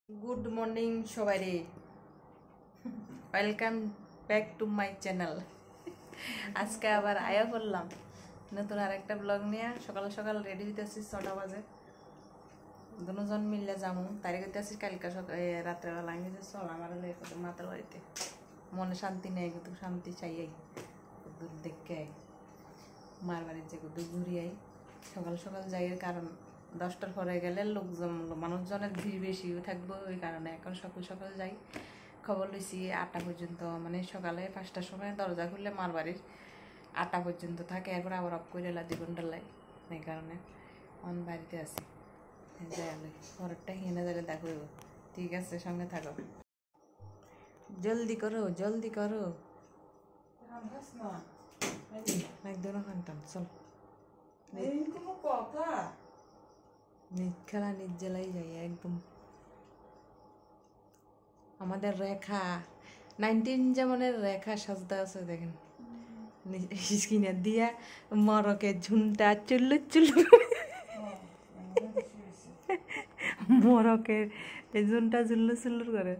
Good morning सबाइरे welcome back to my channel. आज के आबार आया पड़लाम नतून आरेकटा ब्लग निये। सकाल सकाल रेडी हইতেছি 6টা বাজে। দুজন মিলে যামু তাই কইতেছি কালকে রাতে বেলা আমি যে চল আমার লই কত মাতার বাড়িতে মনে শান্তি নেই কত শান্তি চাই আই দূর দেখে আই মার বাড়িতে যে কত ঘুরি আই। সকাল সকাল যাইয়ের কারণ 10টার পরে গেলে লোকজন মানুষজনের ভিড় বেশি থাকবে ওই কারণে এখন সকাল সকাল যাই। খবর লইছি 8টা পর্যন্ত মানে সকালে 5টার সময় দরজা খুললে মার বাড়ির 8টা পর্যন্ত থাকে। এরপর আবার অফ করে এলা 2 ঘন্টার লাই এই কারণে অন বাড়িতে আছি যাইলে পরেরটা হেনে যাইলে দেখো। ঠিক আছে সঙ্গে থাকো, জলদি করো জলদি করো। একদম খানতাম চল কথা খেলা নিজ জেলাই যাই একদম। আমাদের রেখা 19 যেমনের রেখা সাজদা আছে দেখেন স্কিনে দিয়া মরকে ঝুনটা চুল্লু চুল্লু মরকের ঝুনটা চুল্লু চুল্লু করে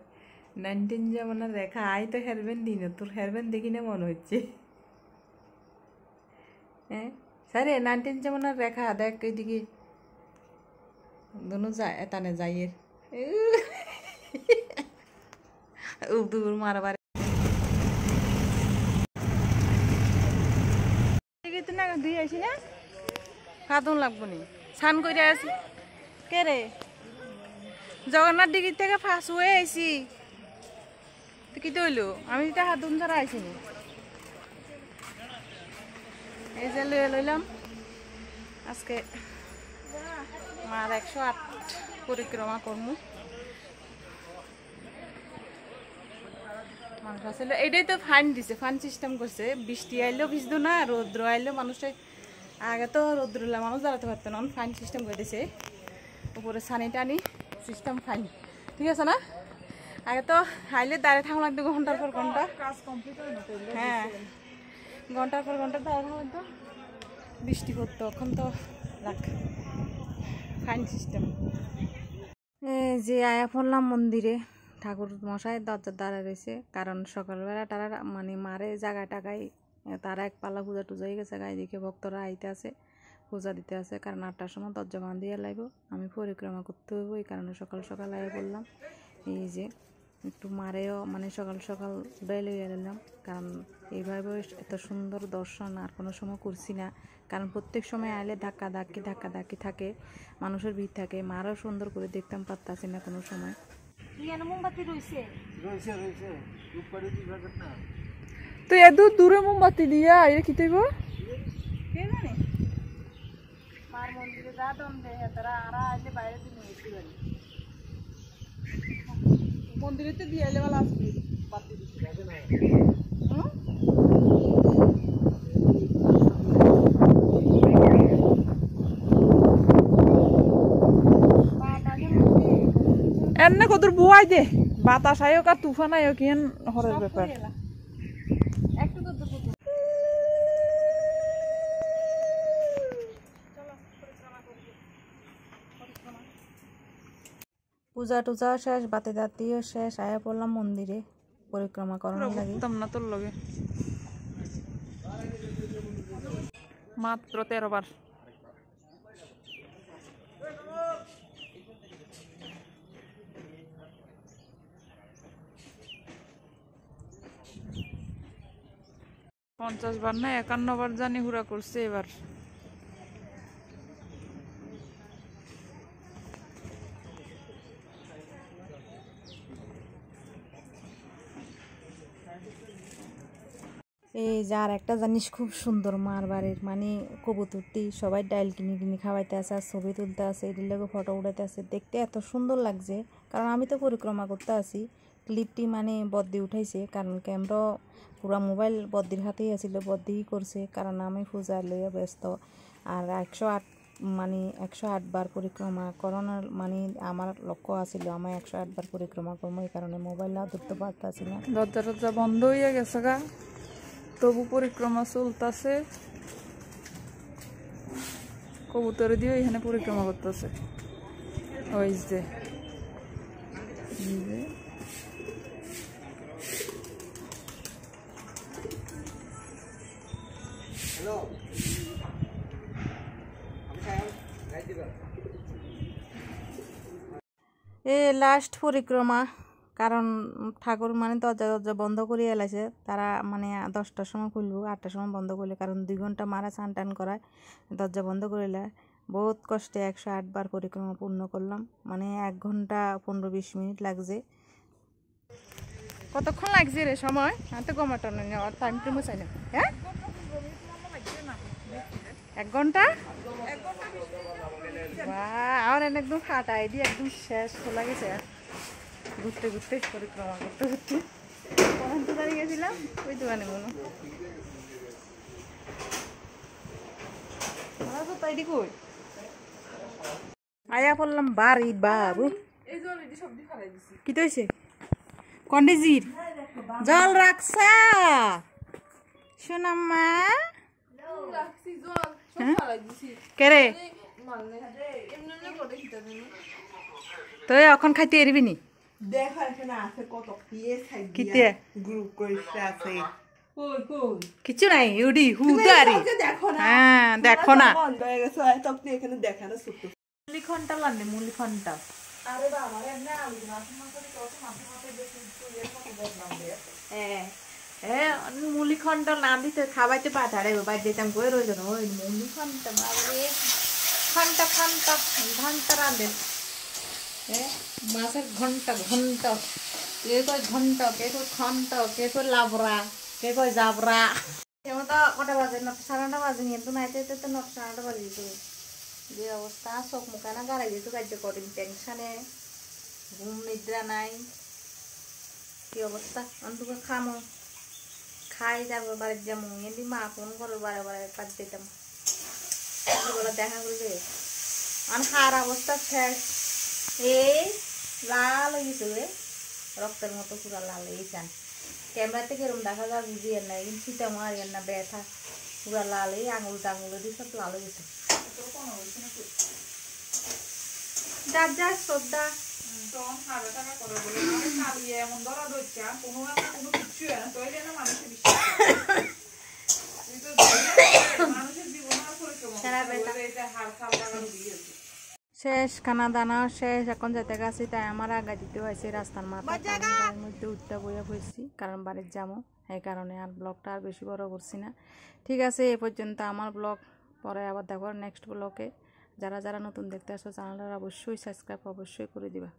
19 যেমনের রেখা। আই তো হেরবেন দিন তোর হেরবেন দেখি না মনে হচ্ছে। হ্যাঁ সারে 19 যেমনের রেখা দেখ এইদিকে दोनों जा ताने जाइए दूर मार बारे कितना दुई आइसी ना खादुन लागबो सान कइरा आছি के रे जगन्नाथ डिगी থেকে ফাঁস হয়ে আইছি তো কি হইলো আমি এটা হাতুন ছাড়া আইছি নি এই যে লইলাম আজকে মার 108 পরিক্রমা করমু। মানুষ আসলে এইটাই তো ফান দিছে, ফান সিস্টেম করছে। বৃষ্টি আইলেও ভিজতো না, রৌদ্র আইলেও মানুষের আগে তো রৌদ্রলা মানুষ দাঁড়াতে পারতো না, ফাইন সিস্টেম করে দিছে উপরে ছানি টানি সিস্টেম ফাইন। ঠিক আছে না? আগে তো আইলে দাঁড়িয়ে থাকা লাগতো ঘন্টার পর ঘন্টা, কাজ কমপ্লিট হয় না। হ্যাঁ ঘন্টার পর ঘন্টা দাঁড়িয়ে থাকা লাগতো, বৃষ্টি পড়তো। এখন তো রাখ ফাইন সিস্টেম। যে আয়া পড়লাম মন্দিরে, ঠাকুর মশাই দরজার দ্বারা রয়েছে। কারণ সকালবেলা তারা মানে মারে জায়গায় টাকায় তারা এক পাল্লা পূজা টুজা হয়ে গেছে। গায়ে দিকে ভক্তরা আইতে আছে, পূজা দিতে আছে। কারণ 8টার সময় দরজা বাঁধ দিয়ে লাইব, আমি পরিক্রমা করতে হইব। এই কারণে সকাল সকাল আয়া বললাম এই যে একটু মারেও মানে সকাল সকাল উড়াই লইয়া নিলাম। কারণ এইভাবে এত সুন্দর দর্শন আর কোনো সময় করছি না। কারণ প্রত্যেক সময় আইলে ধাক্কা ধাক্কি থাকে, মানুষের ভিড় থাকে। মারও সুন্দর করে দেখতাম পারতাছি না কোনো সময়। তো এত দূরে মোমবাতি দিয়া এটা কি তৈব মার মন্দিরে যা দম দেয় তারা আরা আইলে বাইরে তুমি এসে পারি মন্দিরেতে দিয়ে এলে ভালো আসবে বাতি দিতে লাগে না। এনে কদর বুয়াই দে বাতাস আয়োক আর তুফান আয়োক কেন হরের ব্যাপার। পূজা টুজা শেষ, বাতি দাতিও শেষ, আয়া পড়লাম মন্দিরে পরিক্রমা করার লাগে। না তোর লগে মাত্র 13 বার। বার না 51 বার জানি হুরা করছে এবার। এই যার একটা জিনিস খুব সুন্দর মার বাড়ির মানে কবুতরটি সবাই ডাইল কিনে কিনে খাওয়াইতে আছে আর ছবি তুলতে আছে, এটির লোক ফটো উঠাইতে আছে। দেখতে এত সুন্দর লাগছে। কারণ আমি তো পরিক্রমা করতে আসি, ক্লিপটি মানে বদ্দি উঠাইছে। কারণ ক্যামেরা পুরা মোবাইল বদ্দির হাতেই আছিল, বদ্দিই করছে। কারণ আমি পূজা লইয়া ব্যস্ত। আর 108 বার পরিক্রমা করানোর মানে আমার লক্ষ্য আছিল, আমি 108 বার পরিক্রমা করবো। এই কারণে মোবাইল ধরতে পারতাছি না, দরজা বন্ধ হইয়া গেছে গা, তবু পরিক্রমা চলতেছে। কবুতর দিয়ে এখানে পরিক্রমা করতেছে। ওই যে এ লাস্ট পরিক্রমা, কারণ ঠাকুর মানে দরজা দরজা বন্ধ করে এলাইছে তারা, মানে 10টার সময় খুলবো, 8টার সময় বন্ধ করলে, কারণ 2 ঘন্টা মারা স্নান টান করায় দরজা বন্ধ করে এলে। বহুত কষ্টে 108 বার পরিক্রমা পূর্ণ করলাম, মানে 1 ঘন্টা 15-20 মিনিট লাগছে। কতক্ষণ লাগছে রে সময়? তো গমাটো নেওয়ার টাইম টুমু চাই না। হ্যাঁ 1 ঘন্টা। আর একদম ফাটাই দিয়ে একদম শেষ খোলা গেছে। ঘুরতে ঘুরতে পরিক্রমা করতে ঘুরতে কখন তো দাঁড়িয়ে গেছিলাম ওই দোকানে মনে তাই কই আয়া পড়লাম বাড়ি বাবু। কি তো হয়েছে? কন্ডিজির জল রাখছা সোনাম্মা? কেরে তুই এখন খাইতে এরবি নি? কিছু নাই উডি হুদারি। হ্যাঁ দেখো না মুলিখনটা লান্নে মুলিখনটা। মুলিখন্ড নাম দিতে খাবাইতে পাঠারে বাইর দিতাম কই রইল না ওই মুলিখন্ড বাবারে ঘন্টা ঘন্টা ঘন্টা রাঁধেন। মাছের ঘন্টা ঘন্টা, কে কয় ঘন্টা, কে কয় ঘন্ট, কে কয় লাবরা, কে কয় জাবরা। এমন তো কটা বাজে? 9টা 9:30 বাজে নিয়ে তো নাইতে তো 9টা 9:30 বাজে দিত। যে অবস্থা চোখ মুখানা গাড়াই দিত কার্য করেন টেনশনে, ঘুম নিদ্রা নাই, কি অবস্থা। অন্তত খামো খাই তারপর বাড়ির যাবো। এমনি মা ফোন করো বারে বারে কাজ দিতাম দেখা করবে। আর হার অবস্থা শেষ, এই লাল হয়ে গেছে রে, রক্তের মতো পুরা লাল হয়েছেন। ক্যামেরাতে কিরম দেখা যায় বুঝিয়ে না, কিন্তু শীতে মারিয়েন না, ব্যথা পুরা লাল, এই আঙুল টাঙুল দিয়ে সব লাল হয়ে গেছে। যার যার শ্রদ্ধা শেষ, খানা দানা শেষ, এখন যেতে গেছি তাই আমার আগা দিতে হয়েছে রাস্তার মাথার মধ্যে উঠতে বইয়া হয়েছি, কারণ বাড়ির যাবো, এই কারণে আর ব্লগটা আর বেশি বড় করছি না। ঠিক আছে, এ পর্যন্ত আমার ব্লগ, পরে আবার দেখো নেক্সট ব্লগে। যারা যারা নতুন দেখতে আসো চ্যানেলটা অবশ্যই সাবস্ক্রাইব অবশ্যই করে দিবা।